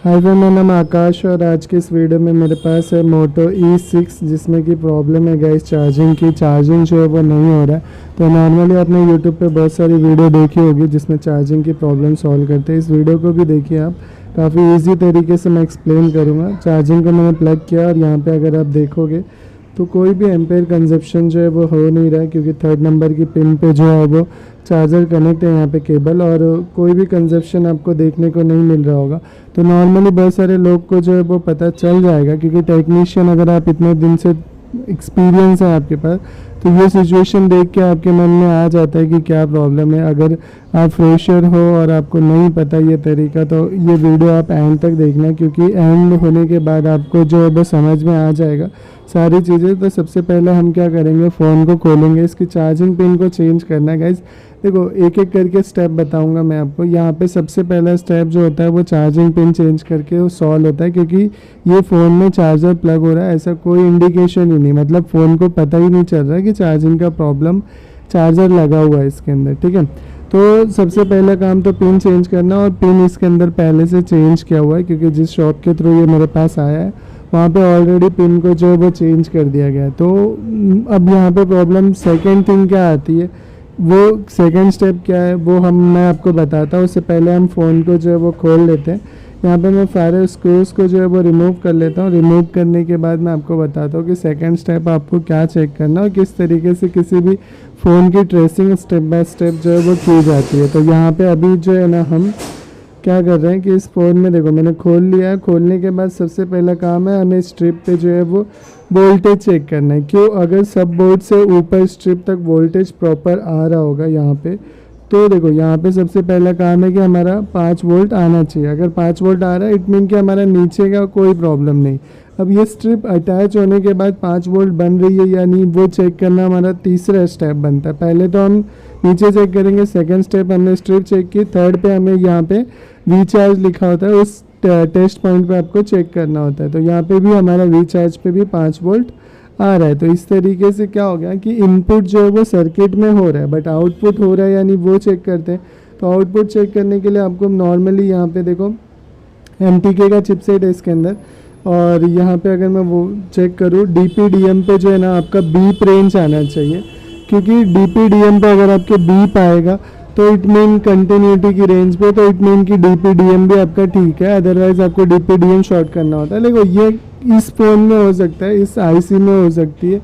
Hi friend, मेरा नाम आकाश और आज के इस वीडियो में मेरे पास है मोटो E6 जिसमें कि प्रॉब्लम है गाइस चार्जिंग की। चार्जिंग जो है वो नहीं हो रहा है। तो नॉर्मली आपने यूट्यूब पे बहुत सारी वीडियो देखी होगी जिसमें चार्जिंग की प्रॉब्लम सॉल्व करते हैं। इस वीडियो को भी देखिए आप, काफ़ी ईजी तरीके से मैं एक्सप्लेन करूँगा। चार्जिंग को मैंने प्लग किया और यहाँ पर अगर आप देखोगे तो कोई भी एम्पेयर कंजप्शन जो है वो हो नहीं रहा है, क्योंकि 3rd नंबर की पिन पे जो है वो चार्जर कनेक्ट है यहाँ पे केबल, और कोई भी कंजप्शन आपको देखने को नहीं मिल रहा होगा। तो नॉर्मली बहुत सारे लोग को जो है वो पता चल जाएगा, क्योंकि टेक्नीशियन अगर आप इतने दिन से एक्सपीरियंस है आपके पास तो ये सिचुएशन देख के आपके मन में आ जाता है कि क्या प्रॉब्लम है। अगर आप फ्रेशर हो और आपको नहीं पता ये तरीका तो ये वीडियो आप एंड तक देखना, क्योंकि एंड होने के बाद आपको जो है वो समझ में आ जाएगा सारी चीज़ें। तो सबसे पहले हम क्या करेंगे, फ़ोन को खोलेंगे, इसकी चार्जिंग पिन को चेंज करना है गाइज। देखो एक एक करके स्टेप बताऊंगा मैं आपको। यहाँ पे सबसे पहला स्टेप जो होता है वो चार्जिंग पिन चेंज करके वो सॉल्व होता है, क्योंकि ये फ़ोन में चार्जर प्लग हो रहा है ऐसा कोई इंडिकेशन ही नहीं, मतलब फ़ोन को पता ही नहीं चल रहा है कि चार्जिंग का प्रॉब्लम चार्जर लगा हुआ है इसके अंदर, ठीक है। तो सबसे पहला काम तो पिन चेंज करना, और पिन इसके अंदर पहले से चेंज किया हुआ है, क्योंकि जिस शॉप के थ्रू ये मेरे पास आया है वहाँ पे ऑलरेडी पिन को जो है वो चेंज कर दिया गया है। तो अब यहाँ पे प्रॉब्लम सेकंड थिंग क्या आती है, वो सेकंड स्टेप क्या है वो मैं आपको बताता हूँ। उससे पहले हम फ़ोन को जो है वो खोल लेते हैं। यहाँ पे मैं सारे स्क्रूज को जो है वो रिमूव कर लेता हूँ। रिमूव करने के बाद मैं आपको बताता हूँ कि सेकंड स्टेप आपको क्या चेक करना और किस तरीके से किसी भी फ़ोन की ट्रेसिंग स्टेप बाय स्टेप जो है वो की जाती है। तो यहाँ पे अभी जो है ना हम क्या कर रहे हैं कि इस फ़ोन में देखो मैंने खोल लिया है। खोलने के बाद सबसे पहला काम है हमें स्ट्रिप पे जो है वो वोल्टेज चेक करना है। क्यों, अगर सब बोर्ड से ऊपर स्ट्रिप तक वोल्टेज प्रॉपर आ रहा होगा यहाँ पे, तो देखो यहाँ पे सबसे पहला काम है कि हमारा 5 वोल्ट आना चाहिए। अगर 5 वोल्ट आ रहा है इट मीन कि हमारा नीचे का कोई प्रॉब्लम नहीं। अब ये स्ट्रिप अटैच होने के बाद 5 वोल्ट बन रही है या नहीं वो चेक करना हमारा तीसरा स्टेप बनता है। पहले तो हम नीचे चेक करेंगे, सेकंड स्टेप हमने स्ट्रिप चेक की, थर्ड पे हमें यहाँ पे रीचार्ज लिखा होता है, उस टेस्ट पॉइंट पे आपको चेक करना होता है। तो यहाँ पे भी हमारा रीचार्ज पे भी 5 वोल्ट आ रहा है। तो इस तरीके से क्या हो गया कि इनपुट जो है वो सर्किट में हो रहा है, बट आउटपुट हो रहा है यानी वो चेक करते हैं। तो आउटपुट चेक करने के लिए आपको नॉर्मली यहाँ पे देखो MTK का चिपसेट है इसके अंदर, और यहाँ पे अगर मैं वो चेक करूँ DPDM पे जो है ना आपका बीप रेंज आना चाहिए, क्योंकि DPDM पे अगर आपके बीप आएगा तो इट मीन कंटिन्यूटी की रेंज पे, तो इट मीन कि DPDM भी आपका ठीक है। अदरवाइज आपको DPDM शॉर्ट करना होता है। देखो ये इस फ़ोन में हो सकता है, इस IC में हो सकती है,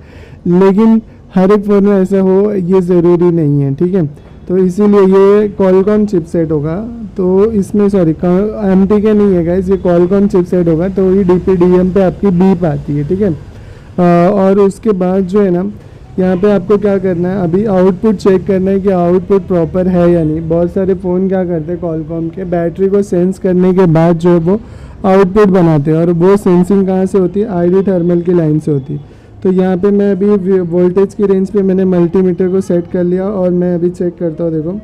लेकिन हर एक फ़ोन में ऐसा हो ये ज़रूरी नहीं है, ठीक है। तो इसीलिए ये Qualcomm चिपसेट होगा, तो इसमें सॉरी MTK नहीं है गाइस, ये Qualcomm चिपसेट होगा, तो ये DPDM पे आपकी बीप आती है, ठीक है। और उसके बाद जो है ना यहाँ पे आपको क्या करना है, अभी आउटपुट चेक करना है कि आउटपुट प्रॉपर है या नहीं। बहुत सारे फ़ोन क्या करते हैं Qualcomm के, बैटरी को सेंस करने के बाद जो है वो आउटपुट बनाते हैं, और वो सेंसिंग कहाँ से होती है, ID थर्मल की लाइन से होती है। तो यहाँ पे मैं अभी वोल्टेज की रेंज पे मैंने मल्टीमीटर को सेट कर लिया, और मैं अभी चेक करता हूँ। देखो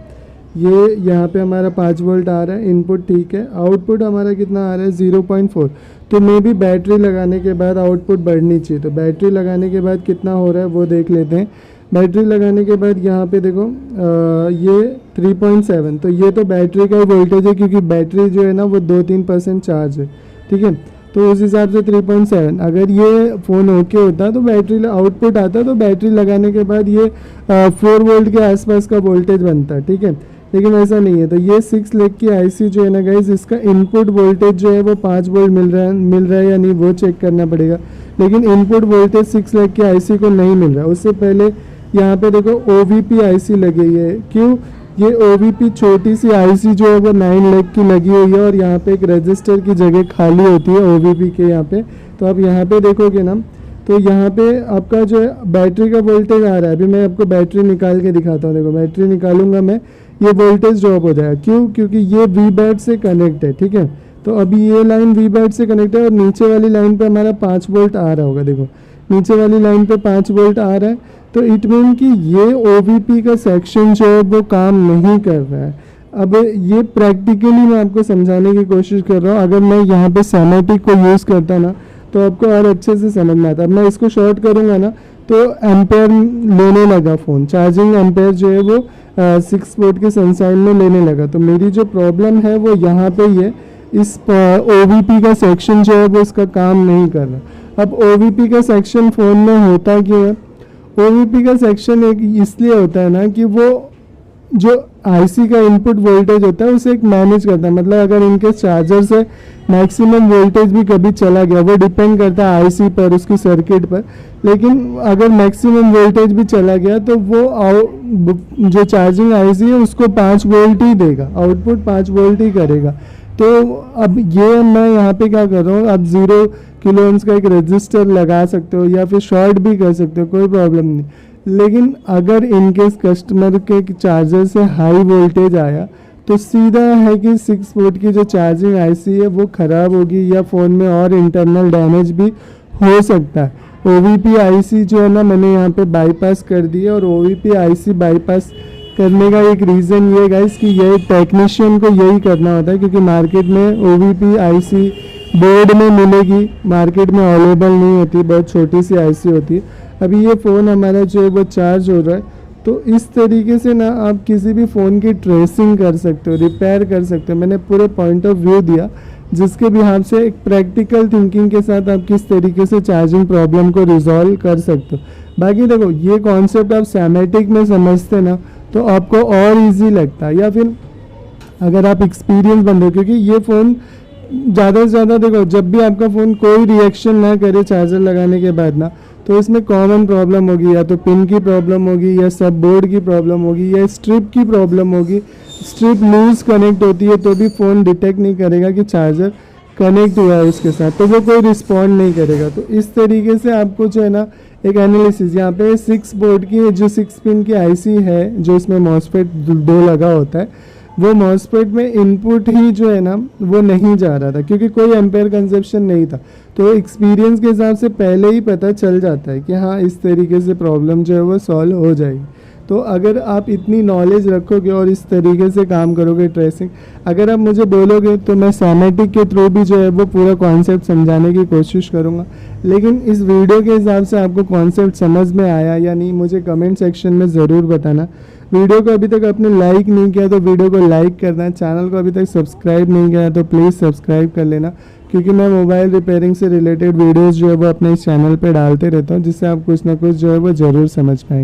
ये यहाँ पे हमारा 5 वोल्ट आ रहा है, इनपुट ठीक है। आउटपुट हमारा कितना आ रहा है 0.4। तो मे भी बैटरी लगाने के बाद आउटपुट बढ़नी चाहिए। तो बैटरी लगाने के बाद कितना हो रहा है वो देख लेते हैं। बैटरी लगाने के बाद यहाँ पे देखो ये 3.7, तो ये तो बैटरी का ही वोल्टेज है, क्योंकि बैटरी जो है ना वो 2-3% चार्ज है, ठीक है। तो उस हिसाब से 3.7, अगर ये फ़ोन ओके होता तो बैटरी आउटपुट आता, तो बैटरी लगाने के बाद ये 4 वोल्ट के आसपास का वोल्टेज बनता, ठीक है। लेकिन ऐसा नहीं है। तो ये 6 लाख की IC जो है ना गाइस, इसका इनपुट वोल्टेज जो है वो 5 वोल्ट मिल रहा है या नहीं वो चेक करना पड़ेगा। लेकिन इनपुट वोल्टेज 6 लाख की IC को नहीं मिल रहा है। उससे पहले यहाँ पे देखो OVP IC लगी है। क्यों, ये OVP छोटी सी IC जो है वो 9 लाख की लगी हुई है, और यहाँ पे एक रजिस्टर की जगह खाली होती है OVP के यहाँ पे। तो आप यहाँ पे देखोगे ना, तो यहाँ पे आपका जो है बैटरी का वोल्टेज आ रहा है। अभी मैं आपको बैटरी निकाल के दिखाता हूँ। देखो बैटरी निकालूंगा मैं, ये वोल्टेज ड्रॉप हो जाएगा। क्यों, क्योंकि ये Vbat से कनेक्ट है, ठीक है। तो अभी ये लाइन Vbat से कनेक्ट है, और नीचे वाली लाइन पे हमारा 5 वोल्ट आ रहा होगा। देखो नीचे वाली लाइन पे 5 वोल्ट आ रहा है, तो इट मीन कि ये OVP का सेक्शन जो है वो काम नहीं कर रहा है। अब ये प्रैक्टिकली मैं आपको समझाने की कोशिश कर रहा हूँ। अगर मैं यहाँ पे सेमेटिक को यूज़ करता ना तो आपको और अच्छे से समझ में आता। अब मैं इसको शॉर्ट करूँगा ना तो एम्पेयर लेने लगा फ़ोन, चार्जिंग एम्पेयर जो है वो 6 वोल्ट के सनसाइन में लेने लगा। तो मेरी जो प्रॉब्लम है वो यहाँ पे ही है, इस OVP का सेक्शन जो है वो इसका काम नहीं कर रहा। अब OVP का सेक्शन फ़ोन में होता क्यों है? OVP का सेक्शन एक इसलिए होता है ना कि वो जो IC का इनपुट वोल्टेज होता है उसे एक मैनेज करता है। मतलब अगर इनके चार्जर से मैक्सिमम वोल्टेज भी कभी चला गया, वो डिपेंड करता है IC पर, उसकी सर्किट पर, लेकिन अगर मैक्सिमम वोल्टेज भी चला गया तो वो जो चार्जिंग IC है उसको 5 वोल्ट ही देगा, आउटपुट 5 वोल्ट ही करेगा। तो अब ये मैं यहाँ पे क्या कर रहा हूँ, आप 0 किलो ओम्स का एक रजिस्टर लगा सकते हो या फिर शॉर्ट भी कर सकते हो, कोई प्रॉब्लम नहीं। लेकिन अगर इनकेस कस्टमर के चार्जर से हाई वोल्टेज आया तो सीधा है कि 6 वोल्ट की जो चार्जिंग IC है वो ख़राब होगी या फ़ोन में और इंटरनल डैमेज भी हो सकता है। OVP IC जो है ना मैंने यहाँ पे बाईपास कर दी है, और OVP IC बाईपास करने का एक रीज़न ये गाइस कि ये टेक्नीशियन को यही करना होता है, क्योंकि मार्केट में OVP IC बोर्ड में मिलेगी, मार्केट में अवेलेबल नहीं होती, बहुत छोटी सी IC होती है। अभी ये फ़ोन हमारा जो है वो चार्ज हो रहा है, तो इस तरीके से ना आप किसी भी फ़ोन की ट्रेसिंग कर सकते हो, रिपेयर कर सकते हो। मैंने पूरे पॉइंट ऑफ व्यू दिया जिसके बिहाफ से एक प्रैक्टिकल थिंकिंग के साथ आप किस तरीके से चार्जिंग प्रॉब्लम को रिजॉल्व कर सकते हो। बाकी देखो, ये कॉन्सेप्ट आप सैमेटिक में समझते ना तो आपको और इजी लगता है, या फिर अगर आप एक्सपीरियंस बंदे हो, क्योंकि ये फ़ोन ज़्यादा से ज़्यादा देखो, जब भी आपका फ़ोन कोई रिएक्शन ना करे चार्जर लगाने के बाद ना, तो इसमें कॉमन प्रॉब्लम होगी, या तो पिन की प्रॉब्लम होगी, या सब बोर्ड की प्रॉब्लम होगी, या स्ट्रिप की प्रॉब्लम होगी। स्ट्रिप लूज कनेक्ट होती है तो भी फ़ोन डिटेक्ट नहीं करेगा कि चार्जर कनेक्ट हुआ है उसके साथ, तो वो कोई रिस्पॉन्ड नहीं करेगा। तो इस तरीके से आपको जो है ना एक एनालिसिस, यहाँ पे 6 बोर्ड की जो 6 पिन की IC है, जो इसमें मॉसफेट 2 लगा होता है, वो मॉसफेट में इनपुट ही जो है ना वो नहीं जा रहा था, क्योंकि कोई एम्पेयर कंजप्शन नहीं था। तो एक्सपीरियंस के हिसाब से पहले ही पता चल जाता है कि हाँ इस तरीके से प्रॉब्लम जो है वो सॉल्व हो जाएगी। तो अगर आप इतनी नॉलेज रखोगे और इस तरीके से काम करोगे ट्रेसिंग, अगर आप मुझे बोलोगे तो मैं सैमेटिक के थ्रू भी जो है वो पूरा कॉन्सेप्ट समझाने की कोशिश करूँगा। लेकिन इस वीडियो के हिसाब से आपको कॉन्सेप्ट समझ में आया या नहीं, मुझे कमेंट सेक्शन में ज़रूर बताना। वीडियो को अभी तक आपने लाइक नहीं किया तो वीडियो को लाइक करना, चैनल को अभी तक सब्सक्राइब नहीं किया तो प्लीज़ सब्सक्राइब कर लेना, क्योंकि मैं मोबाइल रिपेयरिंग से रिलेटेड वीडियोस जो है वो अपने इस चैनल पे डालते रहता हूँ, जिससे आप कुछ ना कुछ जो है वो ज़रूर समझ पाएंगे।